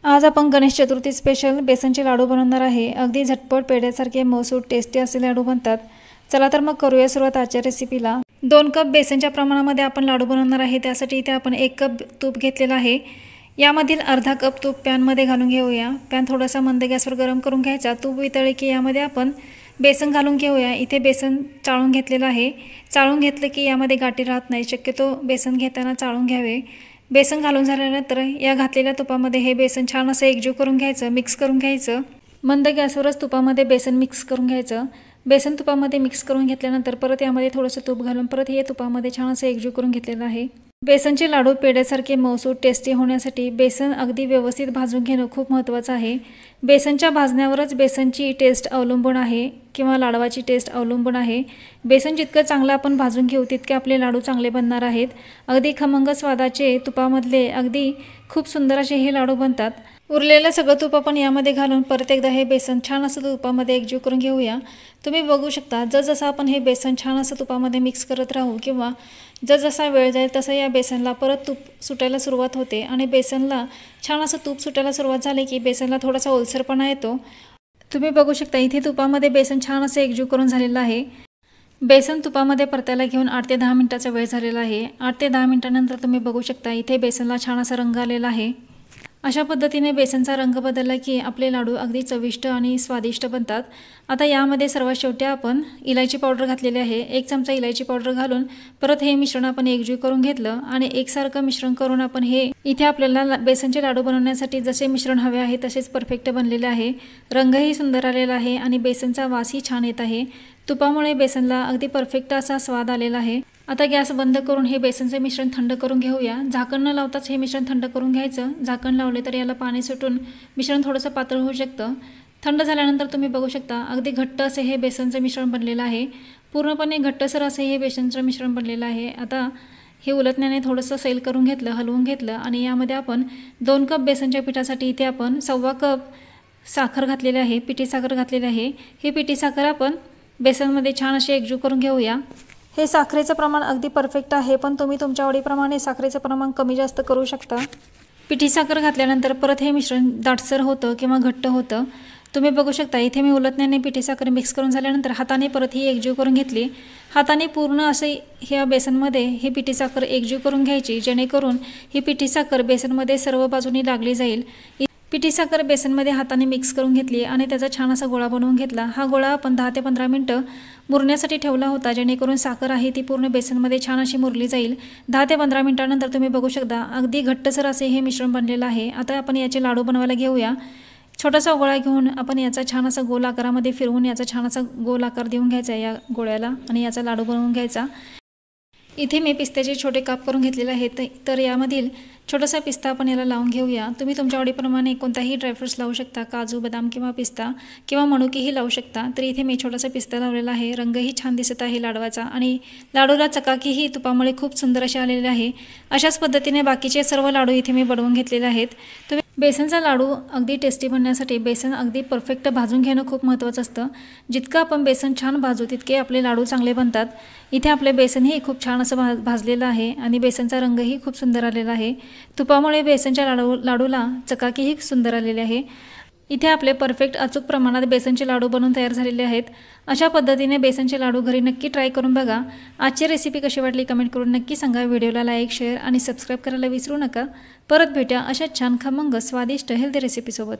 आज आपण गणेश चतुर्थी स्पेशल बेसनचे लाडू बनवणार आहे। अगदी झटपट पेढ्यासारखे मऊसूत टेस्टी असे लाडू बनतात। चला तर मग करूया सुरुवात आजच्या रेसिपीला। 2 कप बेसनच्या प्रमाणामध्ये आपण लाडू बनवणार आहे। त्यासाठी इथे आपण 1 कप तूप घेतलेला आहे। यामधील अर्धा कप तूप पॅन मध्ये घालून घेऊया। पॅन थोडासा मंद गॅसवर गरम करून घ्यायचा। तूप वितळले की यामध्ये आपण बेसन घालून घेऊया। इथे बेसन चाळून घेतलेलं आहे। चाळून घेतलं की यामध्ये गाठी राहत नाही, शक्यतो बेसन घेताना चाळून घ्यावे। बेसन घालून झाल्यानंतर या घातलेल्या तुपामध्ये हे बेसन छान असं एकजीव करून घ्यायचं, मिक्स करून घ्यायचं। मंद गॅसवरच तुपामध्ये बेसन मिक्स करून घ्यायचं। बेसन तुपामध्ये मिक्स करून घेतल्यानंतर परत यामध्ये थोडंसं तूप घालून परत हे तुपामध्ये छान असं एकजीव करून घेतलेलं आहे। बेसनचे लाडू पेढ्यासारखे मऊसूत टेस्टी होण्यासाठी बेसन अगदी व्यवस्थित भाजून घेणं खूप महत्त्वाचं आहे। बेसनच्या भाजण्यावरच बेसनची टेस्ट अवलंबून आहे किंवा लाडवाची टेस्ट अवलंबून आहे। बेसन जितकं चांगलं आपण भाजून घेऊ तितके आपले लाडू चांगले बनणार आहेत। अगदी खमंग स्वादाचे तुपामधले अगदी खूप सुंदर असे हे लाडू बनतात। उरलेलं सगळं तूप आपण यामध्ये घालून परत एकदा हे बेसन छान असं तुपामध्ये एकजीव करून घेऊया। तुम्ही बघू शकता जसं आपण हे बेसन छान असं तुपामध्ये मिक्स करत राहू किंवा जसा वेळ जाईल तसं या बेसनला परत तूप सुटायला सुरुवात होते आणि बेसनला छान असं तूप सुटायला सुरुवात झाली की बेसनला थोडासा ओलसरपणा येतो। तुम्ही बघू शकता इथे तुपामध्ये बेसन छान असं एकजीव करून झालेलं आहे। बेसन तुपामध्ये परतायला घेऊन 8 ते 10 मिनिटाचा वेळ झालेला आहे। 8 ते 10 मिनिटांनंतर तुम्ही बघू शकता इथे बेसनला छान असा रंग आलेला आहे। अशा पद्धतीने बेसनचा रंग बदलला की आपले लाडू अगदी चविष्ट आणि स्वादिष्ट बनतात। आता यामध्ये सर्वात शेवटी आपण इलायची पावडर घातलेली आहे। 1 चमचा इलायची पावडर घालून परत हे मिश्रण आपण एकजीव करून घेतलं आणि एकसारखं मिश्रण करून आपण हे इथे आपल्याला बेसनचे लाडू बनवण्यासाठी जसे मिश्रण हवे आहे तसेच परफेक्ट बनलेले आहे। रंगही सुंदर आलेला आहे आणि बेसनचा वासही छान येत आहे। तुपामुळे बेसनला अगदी परफेक्ट असा स्वाद आलेला आहे। आता गॅस बंद करून हे बेसनचे मिश्रण थंड करून घेऊया। झाकण न लावताच हे मिश्रण थंड करून घ्यायचं। झाकण लावले तर याला पाणी सुटून मिश्रण थोडंसं पातळ होऊ शकतं। थंड झाल्यानंतर तुम्ही बघू शकता अगदी घट्ट असे हे बेसनचे मिश्रण बनलेलं आहे। पूर्णपणे घट्टसर असे हे बेसनचं मिश्रण बनलेलं आहे। आता हे उलटण्याने थोडंसं सैल करून घेतलं, हलवून घेतलं आणि यामध्ये आपण 2 कप बेसनच्या पिठासाठी इथे आपण 1.25 कप साखर घातलेली आहे, पिठी साखर घातलेली आहे। ही पिठी साखर आपण बेसनमध्ये छान अशी एकजीव करून घेऊया। हे साखरेचं प्रमाण अगदी परफेक्ट आहे, पण तुम्ही तुमच्या आवडीप्रमाणे साखरेचं प्रमाण कमी जास्त करू शकता। पिठी साखर घातल्यानंतर परत हे मिश्रण दाटसर होतं किंवा घट्ट होतं। तुम्ही बघू शकता इथे मी उलटण्याने पिठी साखर मिक्स करून झाल्यानंतर हाताने परत ही एकजीव करून घेतली। हाताने पूर्ण असे ह्या बेसनमध्ये ही पिठी साखर एकजीव करून घ्यायची, जेणेकरून ही पिठी साखर बेसनमध्ये सर्व बाजूनी लागली जाईल। पिठी साखर बेसनमध्ये हाताने मिक्स करून घेतली आणि त्याचा छान असा गोळा बनवून घेतला। हा गोळा आपण 10 ते 15 मिनिटं मुरण्यासाठी ठेवला होता, जेणेकरून साखर आहे ती पूर्ण बेसनमध्ये छान अशी मुरली जाईल। 10 ते 15 मिनिटांनंतर तुम्ही बघू शकता अगदी घट्टसर असे हे मिश्रण बनलेलं आहे। आता आपण याचे लाडू बनवायला घेऊया। छोटासा गोळा घेऊन आपण याचा छान असा गोल आकारामध्ये फिरवून याचा छान असा गोल आकार देऊन घ्यायचा या गोळ्याला आणि याचा लाडू बनवून घ्यायचा। इथे मी पिस्त्याचे छोटे काप करून घेतलेले आहेत, तर यामधील छोटासा पिस्ता आपण याला लावून घेऊया। तुम्ही तुमच्या आवडीप्रमाणे कोणताही ड्रायफ्रुट्स लावू शकता, काजू, बदाम किंवा पिस्ता किंवा मनुकेही लावू शकता। तर इथे मी छोटासा पिस्ता लावलेला आहे। रंगही छान दिसत आहे लाडवाचा आणि लाडूला चकाकीही तुपामुळे खूप सुंदर अशी आलेली आहे। अशाच पद्धतीने बाकीचे सर्व लाडू इथे मी बनवून घेतलेले आहेत। तुम्ही बेसनचा लाडू अगदी टेस्टी बनण्यासाठी बेसन अगदी परफेक्ट भाजून घेणं खूप महत्त्वाचं असतं। जितकं आपण बेसन छान भाजू तितके आपले लाडू चांगले बनतात। इथे आपले बेसनही खूप छान असं भाजलेलं आहे आणि बेसनचा रंगही खूप सुंदर आलेला आहे। तुपामुळे बेसनच्या लाडूला चकाकीही सुंदर आलेली आहे। इथे आपले परफेक्ट अचूक प्रमाणात बेसनचे लाडू बनवून तयार झालेले आहेत। अशा पद्धतीने बेसनचे लाडू घरी नक्की ट्राय करून बघा। आजची रेसिपी कशी वाटली कमेंट करून नक्की सांगा। व्हिडिओला लाईक, शेअर आणि सबस्क्राईब करायला विसरू नका। परत भेटूया अशा छान खमंग स्वादिष्ट हेल्दी रेसिपीसोबत।